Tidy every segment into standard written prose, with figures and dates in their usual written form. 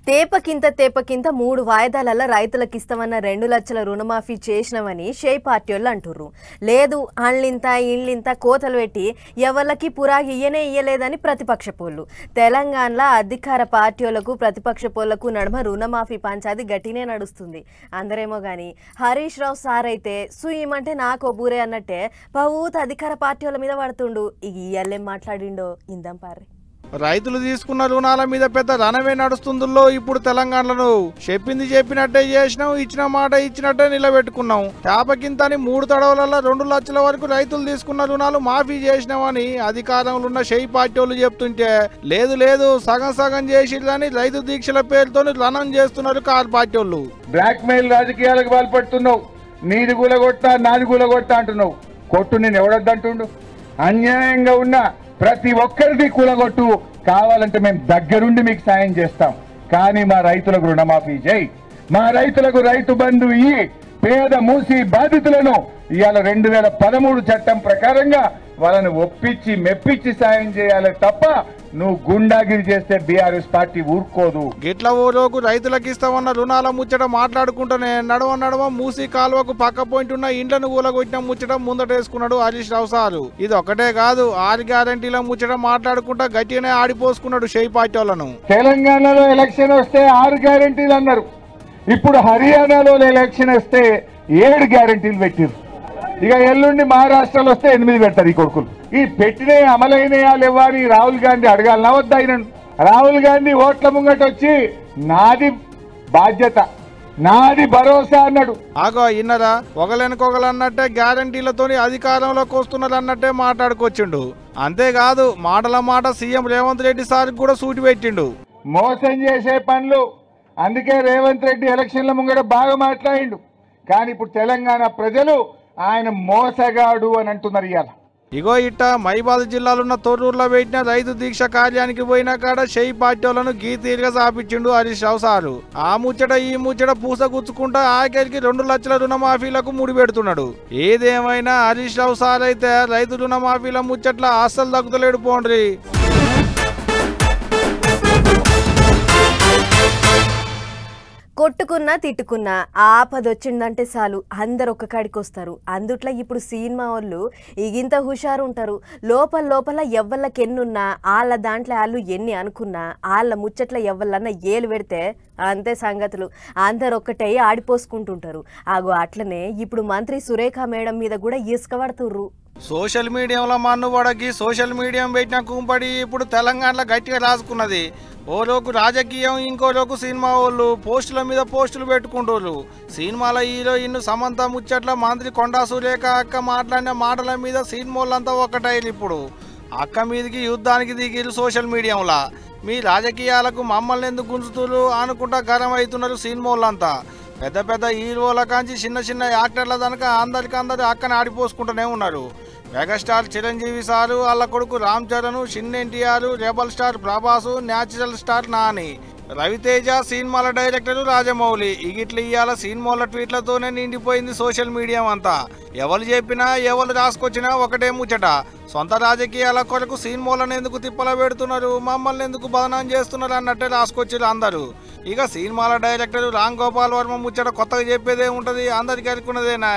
తేపకింత 3 వాయిదాల రైతులకు ఇస్తామన్న 2 లక్షల రుణమాఫీ చేసినామని షేయ్ పార్టీలు అంటుర్రు. లేదు అన్లింత ఇన్లింత కోతలు పెట్టి ఎవళ్ళకి పురాగి ఇయ్యలేదని ప్రతిపక్ష పోళ్ళు. తెలంగాణలో అధికార పార్టీలకు ప్రతిపక్ష పోళ్లకు నడుమ రుణమాఫీ పంచాది గట్టినే నడుస్తుంది. అందరేమో గాని హరీష్ రావు సార్ అయితే సుయమంటే నాకో బూరే అన్నట్టే పౌత్ అధికార పార్టీల మీద పడుతుండు. ఇయ్యలేం మాట్లాడిండో ఇందాం పారి. రైతులు తీసుకున్న రుణాల మీద పెద్ద రణమే నడుస్తుందో ఇప్పుడు తెలంగాణలో. చెప్పింది చెప్పినట్టే చేసినాం, ఇచ్చిన మాట ఇచ్చినట్టే నిలబెట్టుకున్నాం. తేపకింతని 3 తడవలలో 2 లక్షల వరకు రైతులు తీసుకున్న రుణాలు మాఫీ చేసినామని అధికారంలో ఉన్న షేయ్ పార్టీలు చెప్తుంటే లేదు సగం చేసిరని రైతు దీక్షల పేరుతో రణం చేస్తున్నారు కార్ పార్టీలు. బ్లాక్ మెయిల్ రాజకీయాలకు పాల్పడుతున్నావు. నీది కూలగొట్టా నాది కూలగొట్టా అంటున్నావు. కొట్టు నేను ఎవడొద్దంటుండు? అన్యాయంగా ఉన్న ప్రతి ఒక్కరిది కూలగొట్టు, కావాలంటే మేము దగ్గరుండి మీకు సాయం చేస్తాం. కానీ మా రైతులకు రుణమాఫీ చేయి, మా రైతులకు రైతు బంధు ఇయ్యి, పేద మూసి బాధితులను ఇవాళ 2013 చట్టం ప్రకారంగా వాళ్ళని ఒప్పించి మెప్పించి సాయం చేయాలి తప్ప నువ్వు గుండాగిరి చేస్తే బీఆర్ఎస్ పార్టీ ఊరుకోదు. గిట్ల ఓలోకు రైతులకు ఇస్తామన్న రుణాల ముచ్చట మాట్లాడుకుంటూనే నడవ మూసి కాలువకు పక్క పాయింట్ ఉన్న ఇండ్లను కూలగొట్టిన ముచ్చట ముందటేసుకున్నాడు హరీష్ రావు సారు. ఇది ఒకటే కాదు, 6 గ్యారంటీల ముచ్చట మాట్లాడుకుంటా గట్టిగానే ఆడిపోసుకున్నాడు షేయ్ పార్టీ వాళ్ళను. తెలంగాణలో ఎలక్షన్ వస్తే 6 గ్యారంటీలు అన్నారు. ఇప్పుడు హర్యానాలో ఎలక్షన్ వస్తే 7 గ్యారంటీలు పెట్టారు. ఇక ఎల్లుండి మహారాష్ట్రలో వస్తే 8 పెడతారు ఈ కొడుకులు. ఈ పెట్టిన అమలైనయా లేవా అని రాహుల్ గాంధీ అడగాలనా వద్దా? అయినను రాహుల్ గాంధీ ఓట్ల ముంగట వచ్చి నాది బాధ్యత నాది భరోసా అన్నాడు. ఆగో ఇన్నరా ఒకలెనకొకలు అన్నట్టే గ్యారంటీలతోని అధికారంలోకి వస్తున్నారు అన్నట్టే మాట్లాడుకొచ్చిండు. అంతేకాదు మాటల మాట సీఎం రేవంత్ రెడ్డి సార్ కూడా సూటి పెట్టిండు. మోసం చేసే పనులు, అందుకే రేవంత్ రెడ్డి ఎలక్షన్ల ముంగట బాగా మాట్లాడిండు. కానీ ఇప్పుడు తెలంగాణ ప్రజలు ఆయన మోసగాడు అని అంటున్నారు. ఇవాళ ఇగో ఇట్ట మైబాద్ జిల్లాలున్న తొర్రూరులో పెట్టిన రైతు దీక్ష కార్యానికి పోయిన కాడ షేయ్ పార్టీలను గీతీరుగా సాపించిండు హరీష్ రావు సారు. ఆ ముచ్చట ఈ ముచ్చట పూసగుచ్చుకుంటా ఆఖరికి 2 లక్షల రుణమాఫీలకు ముడిపెడుతున్నాడు. ఏదేమైనా హరీష్ రావు సార్ అయితే రైతు రుణమాఫీల ముచ్చట్ల అస్సలు తగ్గుతలేడు పోండ్రి. కొట్టుకున్నా తిట్టుకున్నా ఆపదొచ్చిందంటే చాలు అందరు ఒక్క కాడికి వస్తారు. అందుట్లో ఇప్పుడు సినిమా వాళ్ళు ఇగింత హుషారు ఉంటారు. లోపల ఎవ్వళ్ళకి ఎన్నున్నా వాళ్ళ దాంట్లో వాళ్ళు ఎన్ని అనుకున్నా వాళ్ళ ముచ్చట్ల ఎవ్వళ్ళన్నా ఏలు పెడితే అంతే సంగతులు. అందరు ఒక్కటే ఆడిపోసుకుంటుంటారు. ఆగో అట్లనే ఇప్పుడు మంత్రి సురేఖ మేడం మీద కూడా ఇసుక పడుతుర్రు. సోషల్ మీడియాలో మన్నుబడకి సోషల్ మీడియా పెట్టిన కుంపడి ఇప్పుడు తెలంగాణలో గట్టిగా రాసుకున్నది. ఓలోకు రాజకీయం, ఇంకోలోకు సినిమా వాళ్ళు పోస్టుల మీద పోస్టులు పెట్టుకుంటారు. సినిమాల హీరోయిన్ సమంత ముచ్చట్ల మంత్రి కొండా సురేఖ అక్క మాట్లాడిన మాటల మీద సినిమాలంతా ఒకటైలు. ఇప్పుడు అక్క మీదకి యుద్ధానికి దిగిరు సోషల్ మీడియాలో. మీ రాజకీయాలకు మమ్మల్ని ఎందుకు గుంజుతురు అనుకుంటా గరం అవుతున్నారు సినిమాలంతా. పెద్ద హీరోల కాంచి చిన్న యాక్టర్ల దానిక అందరికీ అక్కని ఆడిపోసుకుంటూనే ఉన్నారు. మెగాస్టార్ చిరంజీవి సారు, వాళ్ళ కొడుకు రామ్ చరణ్, చిన్న NTR, rebel star Prabhas, natural star Nani, Ravi Teja, సినిమాల డైరెక్టర్ రాజమౌళి. ఇగిట్ల ఇవాళ సినిమాల ట్వీట్లతోనే నిండిపోయింది సోషల్ మీడియా అంతా. ఎవరు చెప్పినా ఎవరు రాసుకొచ్చినా ఒకటే ముచ్చట, సొంత రాజకీయాల కొరకు సినిమాలను ఎందుకు తిప్పల పెడుతున్నారు, మమ్మల్ని ఎందుకు బదనాం చేస్తున్నారు అన్నట్టే రాసుకొచ్చారు అందరూ. ఇక సినిమాల డైరెక్టర్ రామ్ గోపాల్ వర్మ ముచ్చట కొత్తగా చెప్పేదే ఉంటది, అందరికి అనుకున్నదేనా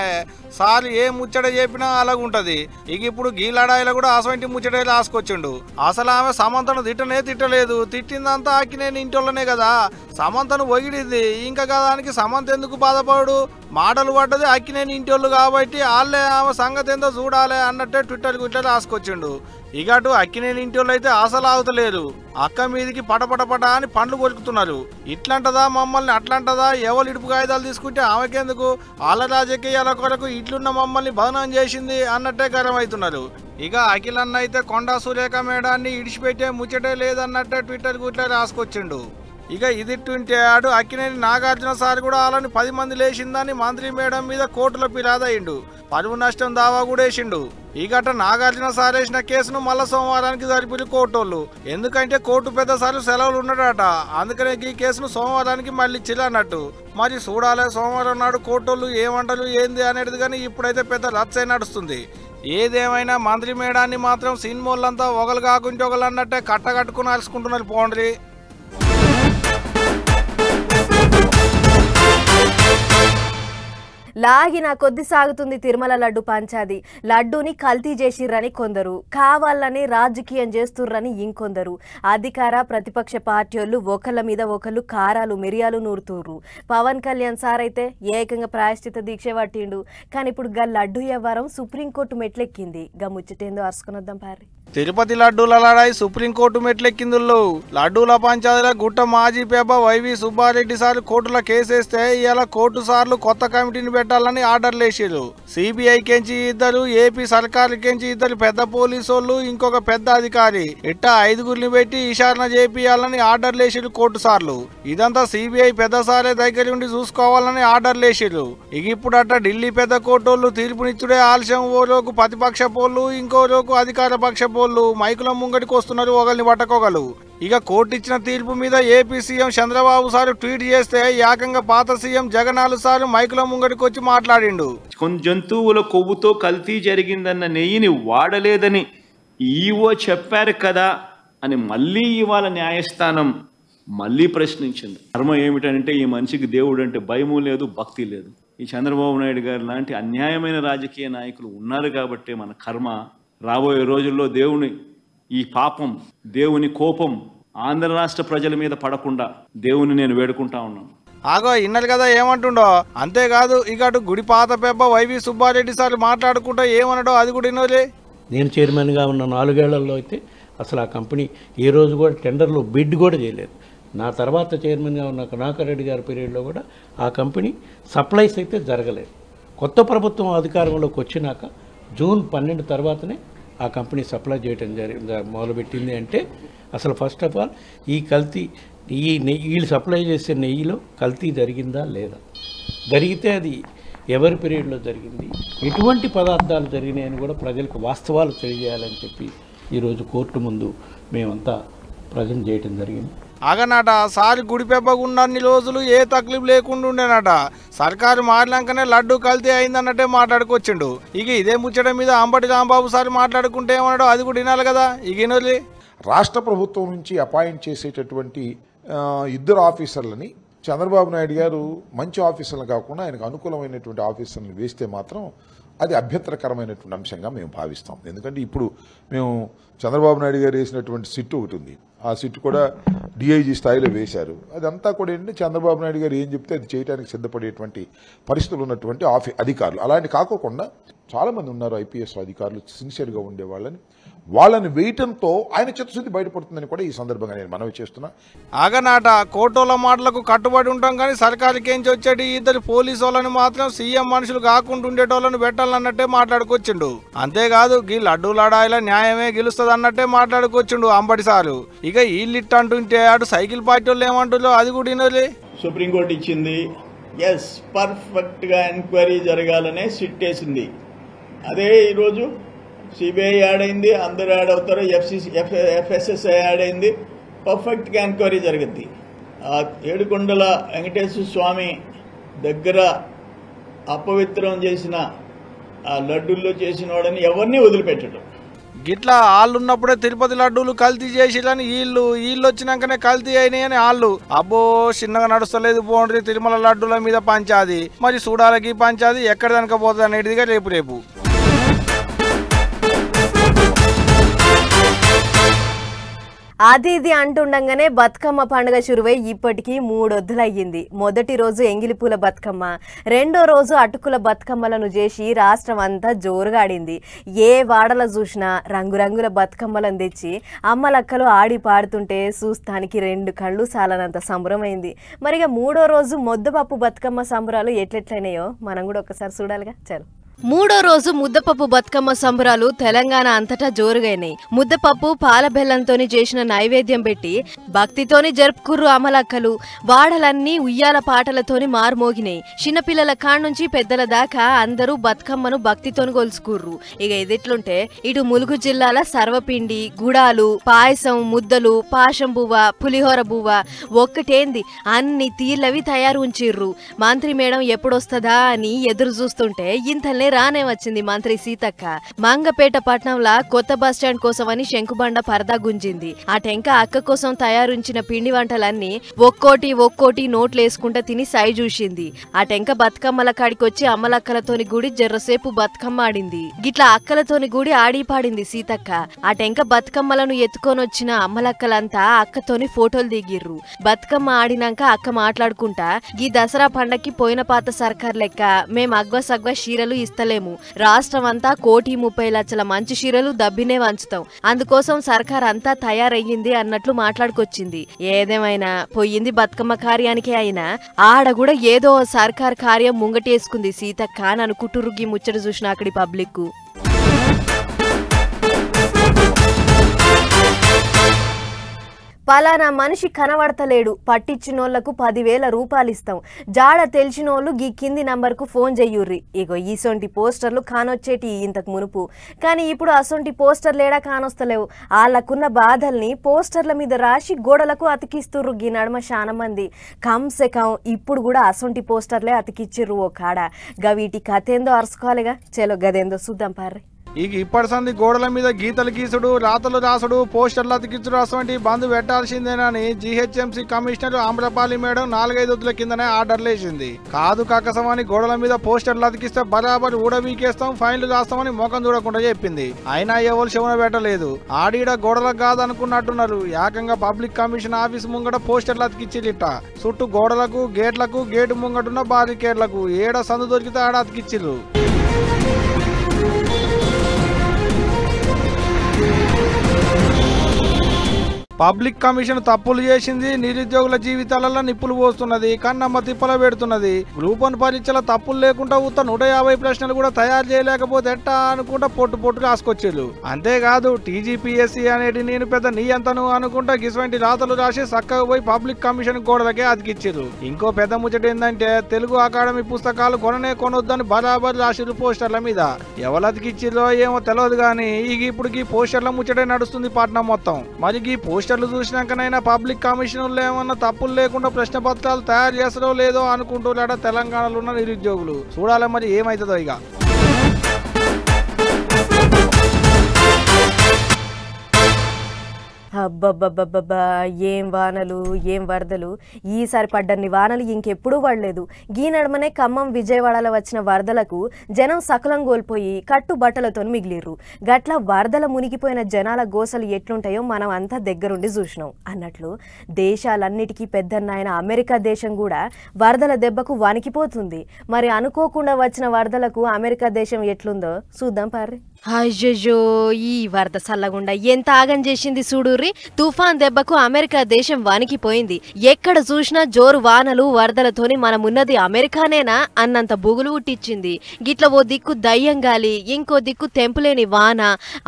సార్. ఏ ముచ్చట చెప్పినా అలాగుంటది. ఇక ఇప్పుడు గీలాడాయిలో కూడా అసవంటి ముచ్చటే రాసుకొచ్చిండు. అసలు ఆమె సమంతను తిట్టలేదు, తిట్టిందంతా అక్కినేని ఇంటోళ్ళనే కదా. సమంతను ఒగిడిద్ది, ఇంకా దానికి సమంత ఎందుకు బాధపడు, మాటలు పడ్డది అక్కినేని ఇంటోళ్ళు కాబట్టి వాళ్ళే ఆమె సంగతి ఏందో చూడాలి అన్నట్టే ట్విట్టర్ గుట్లా రాసుకొచ్చిండు. ఇక అటు అక్కినేని ఇంటోళ్ళు అయితే అసలు ఆగుతలేరు. అక్క మీదికి పటపటపట అని పండ్లు కొరుకుతున్నారు. ఇట్లంటదా మమ్మల్ని అట్లంటదా, ఎవరు ఇడుపు కాగితాలు తీసుకుంటే ఆమెకెందుకు, వాళ్ళ రాజకీయాల కొరకు ఇట్లున్న మమ్మల్ని బదనాం చేసింది అన్నట్టే గరం అవుతున్నారు. ఇక అఖిలన్న అయితే కొండా సురేఖ మేడాన్ని ఇడిచిపెట్టే ముచ్చటే లేదన్నట్టే ట్విట్టర్ గుట్లా రాసుకొచ్చిండు. ఇక ఇదిట్టుంటే అటు అక్కినేని నాగార్జున సార్ కూడా వాళ్ళని 10 మంది లేచిందని మంత్రి మేడం మీద కోర్టులో ఫిర్యాదయ్యిండు. పరువు నష్టం దావా కూడా వేసిండు. ఈ గట్ట నాగార్జున సార్ వేసిన కేసును మళ్ళా సోమవారానికి జరిపిరు కోర్టోళ్ళు. ఎందుకంటే కోర్టు పెద్ద సార్లు సెలవులు ఉన్నాడట, అందుకనే ఈ కేసును సోమవారానికి మళ్ళీ చిల్లన్నట్టు. మరి చూడాలి సోమవారం నాడు కోర్టోళ్ళు ఏమంటారు ఏంది అనేది. కానీ ఇప్పుడైతే పెద్ద రచ్చ నడుస్తుంది. ఏదేమైనా మంత్రి మేడాన్ని మాత్రం సినిమాలంతా ఒకరు కాకుంటే ఒకరు అన్నట్టే కట్టకట్టుకుని అరుచుకుంటున్నారు పోండ్రి. లాగిన కొద్ది సాగుతుంది తిరుమల లడ్డు పంచాది. లడ్డూని కల్తీ చేసిర్రని కొందరు, కావాలని రాజకీయం చేస్తుర్రని ఇంకొందరు. అధికార ప్రతిపక్ష పార్టీలు ఒకళ్ళ మీద ఒకళ్ళు కారాలు మిరియాలు నూరుతుర్రు. పవన్ కళ్యాణ్ సార్ అయితే ఏకంగా ప్రాయశ్చిత దీక్ష పట్టిండు. కానీ ఇప్పుడు గా లడ్డు వ్యవహారం సుప్రీంకోర్టు మెట్లెక్కింది. గా ముచ్చటేందో అరుసుకునొద్దాం పారి. తిరుపతి లడ్డూల లడాయి సుప్రీంకోర్టు మెట్లెక్కిందుల్లో లడ్డూల పంచాయతీల గుట్ట మాజీ పేప వైవి సుబ్బారెడ్డి సార్ కోర్టులో కేసేస్తే ఇవాళ కోర్టు సార్లు కొత్త కమిటీని పెట్టాలని ఆర్డర్లు వేసారు. సిబిఐ కెంచి ఇద్దరు, ఏపీ సర్కార్ కెంచి ఇద్దరు పెద్ద పోలీసోళ్ళు, ఇంకొక పెద్ద అధికారి ఇట్టా 5గురిని పెట్టి విచారణ చేపియాలని ఆర్డర్లు వేసారు కోర్టు సార్లు. ఇదంతా సిబిఐ పెద్ద సారే దగ్గర ఉండి చూసుకోవాలని ఆర్డర్లు వేసారు. ఇక ఇప్పుడు అట్ట ఢిల్లీ పెద్ద కోర్టోళ్ళు తీర్పునిచ్చుడే ఆలస్యం. ఓ రోజు ప్రతిపక్ష పోళ్ళు, ఇంకో రోజు అధికార పక్ష మైకుల ముంగడికి వస్తున్నారు ఒకరిని పట్టకోగలు. ఇక కోర్టు ఇచ్చిన తీర్పు మీద AP CM Chandrababu sir tweet చేస్తే ఏకంగా పాత సీఎం జగన్ సార్ మైకుల ముంగడికి వచ్చి మాట్లాడిండు. జంతువుల కొవ్వుతో కల్తీ జరిగిందన్న నెయ్యిని వాడలేదని ఈవో చెప్పారు కదా అని మళ్ళీ ఇవాళ న్యాయస్థానం మళ్ళీ ప్రశ్నించింది. కర్మ ఏమిటంటే ఈ మనిషికి దేవుడు అంటే భయము లేదు, భక్తి లేదు. ఈ చంద్రబాబు నాయుడు గారు లాంటి అన్యాయమైన రాజకీయ నాయకులు ఉన్నారు కాబట్టి మన కర్మ రాబోయే రోజుల్లో దేవుని ఈ పాపం, దేవుని కోపం ఆంధ్ర రాష్ట్ర ప్రజల మీద పడకుండా దేవుని నేను వేడుకుంటా ఉన్నాను. ఆగో ఇన్నది కదా ఏమంటుండో. అంతేకాదు ఇక అటు గుడి పాత పెబ్బ వైవి సుబ్బారెడ్డి సార్ మాట్లాడుకుంటా ఏమన్నాడో అది కూడా ఇన్నోలే. నేను చైర్మన్గా ఉన్న 4 ఏళ్లలో అయితే అసలు ఆ కంపెనీ ఏ రోజు కూడా టెండర్లో బిడ్ కూడా చేయలేదు. నా తర్వాత చైర్మన్గా ఉన్న కరుణాకర్ రెడ్డి గారి పీరియడ్లో కూడా ఆ కంపెనీ సప్లైస్ అయితే జరగలేదు. కొత్త ప్రభుత్వం అధికారంలోకి వచ్చినాక జూన్ 12 తర్వాతనే ఆ కంపెనీ సప్లై చేయడం మొదలుపెట్టింది. అంటే అసలు ఫస్ట్ ఆఫ్ ఆల్ ఈ కల్తీ, ఈ వీళ్ళు సప్లై చేసే నెయ్యిలో కల్తీ జరిగిందా లేదా, జరిగితే అది ఎవరి పీరియడ్లో జరిగింది, ఎటువంటి పదార్థాలు జరిగినాయని కూడా ప్రజలకు వాస్తవాలు తెలియజేయాలని చెప్పి ఈరోజు కోర్టు ముందు మేమంతా ప్రజెంట్ చేయడం జరిగింది. అగనట సారి గుడి పెబ్బగున్నన్ని రోజులు ఏ తక్లీఫ్ లేకుండా ఉండేనట. సర్కారు మారినాకనే లడ్డు కల్తీ అయిందన్నట్టే మాట్లాడుకొచ్చిండు. ఇక ఇదే ముచ్చట మీద అంబటి రాంబాబు సార్ మాట్లాడుకుంటే ఏమన్నాడో అది కూడా వినాలి కదా. ఇక రాష్ట్ర ప్రభుత్వం నుంచి అపాయింట్ చేసేటటువంటి ఇద్దరు ఆఫీసర్లని చంద్రబాబు నాయుడు గారు మంచి ఆఫీసర్లు కాకుండా ఆయనకు అనుకూలమైనటువంటి ఆఫీసర్లను వేస్తే మాత్రం అది అభ్యంతరకరమైనటువంటి అంశంగా మేము భావిస్తాం. ఎందుకంటే ఇప్పుడు మేము చంద్రబాబు నాయుడు గారు వేసినటువంటి సిట్ ఒకటి ఉంది, ఆ సిట్ కూడా డిఐజీ స్థాయిలో వేశారు. అదంతా కూడా ఏంటంటే చంద్రబాబు నాయుడు గారు ఏం చెప్తే అది చేయడానికి సిద్ధపడేటువంటి పరిస్థితులు ఉన్నటువంటి అధికారులు. అలాంటి కాకోకుండా చాలామంది ఉన్నారు ఐపీఎస్ అధికారులు సిన్సియర్గా ఉండేవాళ్ళని, వాళ్ళని వేయటంతో ఆయన చిత్తశుద్ధి బయటపడుతుందని కూడా ఈ సందర్భంగా నేను మనవి చేస్తున్నా. ఆగనాట కోటోల మాటలకు కట్టుబడి ఉంటాం కానీ సర్కారుకేంచి వచ్చేటి ఇద్దరు పోలీసు వాళ్ళని మాత్రం సీఎం మనుషులు కాకుండా ఉండేటోళ్ళని పెట్టాలన్నట్టే మాట్లాడుకొచ్చిండు. అంతేకాదు ఈ లడ్డు లడాయిల న్యాయమే గెలుస్తుంది అన్నట్టే మాట్లాడుకొచ్చిండు అంబటి సారు. ఇక వీళ్ళిట్ అంటుంటే అటు సైకిల్ పార్టీ వాళ్ళు ఏమంటుందో అది కూడా వినలే. సుప్రీంకోర్టు ఇచ్చింది, ఎస్ పర్ఫెక్ట్ గా ఎంక్వైరీ జరగాలనే సిట్ వేసింది. అదే ఈరోజు సిబిఐ యాడ్ అయింది, అందరూ యాడ్ అవుతారు, ఎఫ్ఎస్ఎస్ఐ యాడ్ అయింది, పర్ఫెక్ట్ గా ఎంక్వైరీ జరుగుద్ది. ఆ ఏడుకొండల వెంకటేశ్వర స్వామి దగ్గర అపవిత్రం చేసిన ఆ లడ్డూల్లో చేసిన వాడని ఎవరిని వదిలిపెట్టడం. గిట్లా వాళ్ళు ఉన్నప్పుడే తిరుపతి లడ్డూలు కల్తీ చేసిరని వీళ్ళు వచ్చినాకనే కల్తీ అయినాయని వాళ్ళు. అబ్బో చిన్నగా నడుస్తలేదు పోండ్రి తిరుమల లడ్డూల మీద పంచాది, మరి చూడాలకి పంచాది ఎక్కడ దనకపోతుంది అనేటిదిగా రేపు అది ఇది అంటుండగానే బతుకమ్మ పండుగ శురువై ఇప్పటికీ 3 వద్దులయ్యింది. మొదటి రోజు ఎంగిలిపూల బతుకమ్మ, రెండో రోజు అటుకుల బతుకమ్మలను చేసి రాష్ట్రం అంతా జోరుగా ఆడింది. ఏ వాడల చూసినా రంగురంగుల బతుకమ్మలను తెచ్చి అమ్మలక్కలు ఆడి పాడుతుంటే చూస్తానికి 2 కళ్ళు సాలనంత సంబరమైంది. మరిగా 3వ రోజు మొద్దపప్పు బతుకమ్మ సంబరాలు ఎట్లెట్లయినాయో మనం కూడా ఒకసారి చూడాలిగా. చలో. 3వ రోజు ముద్దపప్పు బతుకమ్మ సంబరాలు తెలంగాణ అంతటా జోరుగైనాయి. ముద్దపప్పు పాల బెల్లంతోని చేసిన నైవేద్యం పెట్టి భక్తితోని జరుపుకుర్రు అమలక్కలు. వాడలన్నీ ఉయ్యాల పాటలతోని మారుమోగినాయి. చిన్నపిల్లల కాడ్నుంచి పెద్దల దాకా అందరూ బతుకమ్మను భక్తితోని కొలుసుకుర్రు. ఇక ఇదిట్లుంటే ఇటు ములుగు జిల్లాల సర్వపిండి, గుడాలు, పాయసం, ముద్దలు, పాశం బువ్వ, పులిహోర బువ్వ ఒక్కటేంది అన్ని తీర్లవి తయారు ఉంచిర్రు. మంత్రి మేడం ఎప్పుడొస్తదా అని ఎదురు చూస్తుంటే ఇంతలే రానే వచ్చింది మంత్రి సీతక్క. మంగపేట పట్నంలా కొత్త బస్టాండ్ కోసమని శంకుబండ పరదా గుంజింది. ఆ టెంక అక్క కోసం తయారుంచిన పిండి వంటలన్నీ ఒక్కోటి నోట్లేసుకుంటా తిని సాయి చూసింది. ఆ టెంక బతుకమ్మల కాడికొచ్చి అమ్మలక్కలతోని గుడి జర్రసేపు బతుకమ్మ ఆడింది. గిట్లా అక్కలతోని గుడి ఆడి పాడింది సీతక్క. ఆ టెంక బతుకమ్మలను ఎత్తుకొనొచ్చిన అమ్మలక్కలంతా అక్కతోని ఫోటోలు దిగిర్రు. బతుకమ్మ ఆడినాక అక్క మాట్లాడుకుంటా, ఈ దసరా పండక్కి పోయిన పాత సర్కార్ లెక్క మేం అగ్వ చీరలు ఇస్తలేము, రాష్ట్రం అంతా 1,30,00,000 మంచి చీరలు దబ్బినే వంచుతాం, అందుకోసం సర్కార్ అంతా తయారయ్యింది అన్నట్లు మాట్లాడుకొచ్చింది. ఏదేమైనా పోయింది బతుకమ్మ కార్యానికే అయినా ఆడ కూడా ఏదో సర్కార్ కార్యం ముంగటేసుకుంది సీతక్క అని అనుకుంటుర్రు గీ ముచ్చట చూసిన అక్కడి పబ్లిక్. పలానా మనిషి కనబడతలేడు, పట్టించినోళ్లకు 10,000 రూపాయలు ఇస్తాం, జాడ తెలిసినోళ్ళు గీ కింది నంబర్కు ఫోన్ చెయ్యుర్రి. ఇగో ఈసొంటి పోస్టర్లు కానొచ్చేటి ఇంతకు మునుపు, కానీ ఇప్పుడు అసొంటి పోస్టర్లేడా కానొస్తలేవు. వాళ్ళకున్న బాధల్ని పోస్టర్ల మీద రాసి గోడలకు అతికిస్తుర్రు గీ నడుమ శాన మంది. కంసే కం ఇప్పుడు కూడా అసొంటి పోస్టర్లే అతికిచ్చిర్రు ఓ కాడ. గవీటి కథేందో అరుసుకోవాలిగా, చెలో గదేందో చూద్దాం పార్రి. ఇక ఇప్పటి సంది గోడల మీద గీతలు గీసుడు, రాతలు రాసుడు, పోస్టర్లు అతికించుడు అటువంటి బంద్ పెట్టాల్సిందేనని జీహెచ్ఎంసీ కమిషనర్ ఆమ్రపాలి మేడం 4-5 రోజుల కిందనే ఆర్డర్లు వేసింది. కాదు కాకసమని గోడల మీద పోస్టర్లు అతికిస్తే బరాబర్ ఊడబీకేస్తాం, ఫైన్లు రాస్తామని మోకం చూడకుండా చెప్పింది. అయినా ఎవరు శవన పెట్టలేదు. ఆడీడ గోడలకు కాదనుకున్నట్టున్నారు. ఏకంగా పబ్లిక్ కమిషన్ ఆఫీస్ ముంగట పోస్టర్లు అతికిచ్చిలిట. చుట్టూ గోడలకు, గేట్లకు, గేటు ముంగటున్న బారికేడ్లకు ఏడ సందు దొరికితే ఆడ అతికిచ్చిర్రు. పబ్లిక్ కమిషన్ తప్పులు చేసింది, నిరుద్యోగుల జీవితాలలో నిప్పులు పోస్తున్నది, కన్నమ్మ తిప్పల పెడుతున్నది. గ్రూప్ 1 పరీక్షల తప్పులు లేకుండా ఉత్త 150 ప్రశ్నలు కూడా తయారు చేయలేకపోతే ఎట్టా అనుకుంటా పొట్టు రాసుకొచ్చేళ్ళు. అంతేకాదు టీజీపీఎస్సీ అనేది నేను పెద్ద నీ అంతను అనుకుంటా గిసువంటి రాతలు రాసి చక్కగా పోయి పబ్లిక్ కమిషన్ గోడలకే అతికిచ్చిర్రు. ఇంకో పెద్ద ముచ్చట ఏంటంటే తెలుగు అకాడమీ పుస్తకాలు కొనొద్దని బరాబర్ రాసిర్రు పోస్టర్ల మీద. ఎవరు అతికిచ్చిర్రో ఏమో తెలియదు కానీ ఇప్పుడు ఈ పోస్టర్ల ముచ్చటే నడుస్తుంది పట్నం మొత్తం. మరి ఈ పోస్టర్లు చూసినాకనైనా పబ్లిక్ కమిషనర్లు ఏమన్నా తప్పులు లేకుండా ప్రశ్న పత్రాలు తయారు చేస్తారో లేదో అనుకుంటున్నాడ తెలంగాణలో ఉన్న నిరుద్యోగులు. చూడాలి మరి ఏమైతుందో ఇక. అబ్బబ్బబ్బబ్బా, ఏం వానలు, ఏం వరదలు. ఈసారి పడ్డన్ని వానలు ఇంకెప్పుడూ పడలేదు. గీ నడమనే ఖమ్మం, విజయవాడలో వచ్చిన వరదలకు జనం సకలం కోల్పోయి కట్టు బట్టలతో మిగిలిర్రు. గట్ల వరదల మునిగిపోయిన జనాల గోసలు ఎట్లుంటాయో మనం అంతా దగ్గరుండి చూసినాం. అన్నట్లు దేశాలన్నిటికీ పెద్దన్నాయన అమెరికా దేశం కూడా వరదల దెబ్బకు వణికిపోతుంది. మరి అనుకోకుండా వచ్చిన వరదలకు అమెరికా దేశం ఎట్లుందో చూద్దాం పార్రి. అయ్యో, ఈ వరద సల్లగుండా ఎంత ఆగం చేసింది చూడుర్రి. తుఫాన్ దెబ్బకు అమెరికా దేశం వణికిపోయింది. ఎక్కడ చూసినా జోరు వానలు, వరదలతోని మనమున్నది అమెరికానేనా అన్నంత బుగులు ఉట్టించింది. గిట్ల ఓ దిక్కు దయ్యం గాలి, ఇంకో దిక్కు తెంపులేని వాన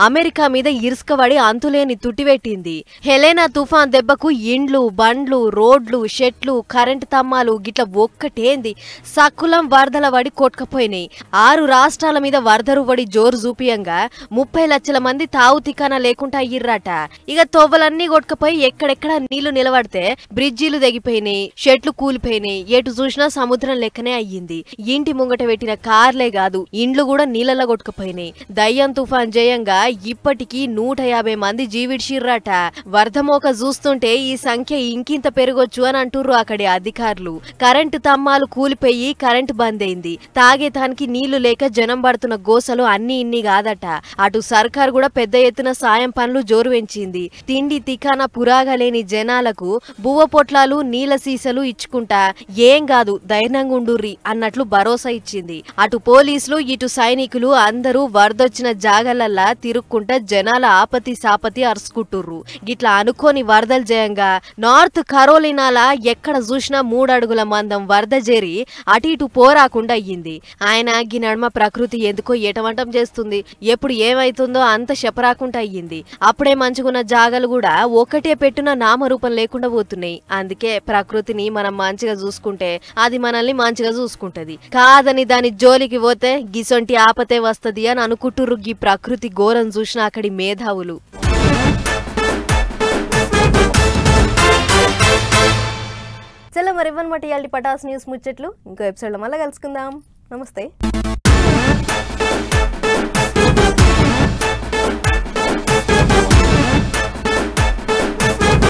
అమెరికా మీద ఇరుసుకబడి అంతులేని తుట్టిపెట్టింది. హెలెనా తుఫాన్ దెబ్బకు ఇండ్లు, బండ్లు, రోడ్లు, షెట్లు, కరెంటు తమ్మాలు గిట్ల ఒక్కటేంది సక్కులం వరదల పడి కొట్టుకపోయినాయి. 6 రాష్ట్రాల మీద వరదరు పడి జోరు చూపియంగా 30 లక్షల మంది తావు తికానా లేకుండా అయ్యిర్రాట. ఇక తోవలన్నీ కొట్టుకపోయి ఎక్కడెక్కడ నీళ్లు నిలబడితే బ్రిడ్జీలు తెగిపోయినాయి, షెట్లు కూలిపోయినాయి. ఎటు చూసినా సముద్రం లెక్కనే అయ్యింది. ఇంటి ముంగట పెట్టిన కార్లే కాదు ఇండ్లు కూడా నీళ్ళలో కొట్టుకుపోయినాయి. దయ్యం తుఫాన్ జయంగా ఇప్పటికీ 150 మంది జీవిడ్చిర్రాట. వరదమోక చూస్తుంటే ఈ సంఖ్య ఇంకింత పెరగొచ్చు అని అంటుర్రు అక్కడి అధికారులు. కరెంటు తమ్మాలు కూలిపోయి కరెంటు బంద్ అయింది. తాగేతానికి నీళ్లు లేక జనం పడుతున్న గోసలు అన్ని ఇన్ని కాదట. అటు సర్కార్ కూడా పెద్ద ఎత్తున సాయం పనులు జోరు పెంచింది. తిండి తికానా పురాగా లేని జనాలకు బువ్వ పొట్లాలు, నీళ్ల సీసలు ఇచ్చుకుంటా ఏం కాదు ధైర్యంగా ఉండుర్రి అన్నట్లు భరోసా ఇచ్చింది. అటు పోలీసులు, ఇటు సైనికులు అందరూ వరదొచ్చిన జాగలల్లా తిరుక్కుంటా జనాల ఆపతి సాపతి అరుచుకుంటుర్రు. గిట్లా అనుకోని వరదలు జయంగా నార్త్ కరోలినాలా ఎక్కడ చూసినా 3 అడుగుల మందం వరద చేరి అటు ఇటు పోరాకుండా అయ్యింది. ఆయన గి నడుమ ప్రకృతి ఎందుకో ఏటవంటం చేస్తుంది. ఎప్పుడు ఏమైతుందో అంత శపరాకుండా అయ్యింది. అప్పుడే మంచుకున్న జాగలు కూడా ఒకటే పెట్టున నామరూపం లేకుండా పోతున్నాయి. అందుకే ప్రకృతిని మనం మంచిగా చూసుకుంటే అది మనల్ని మంచిగా చూసుకుంటది. కాదని దాని జోలికి పోతే గిసొంటి ఆపతే వస్తది అని అనుకుంటుర్రు గీ ప్రకృతి ఘోరం చూసిన అక్కడి మేధావులు. చలో మరి ఇవ్వనమాట ఇయాల్టి పటాస్ న్యూస్ ముచ్చట్లు. ఇంకో ఎపిసోడ్లో మళ్ళీ కలుసుకుందాం. నమస్తే. Thank you.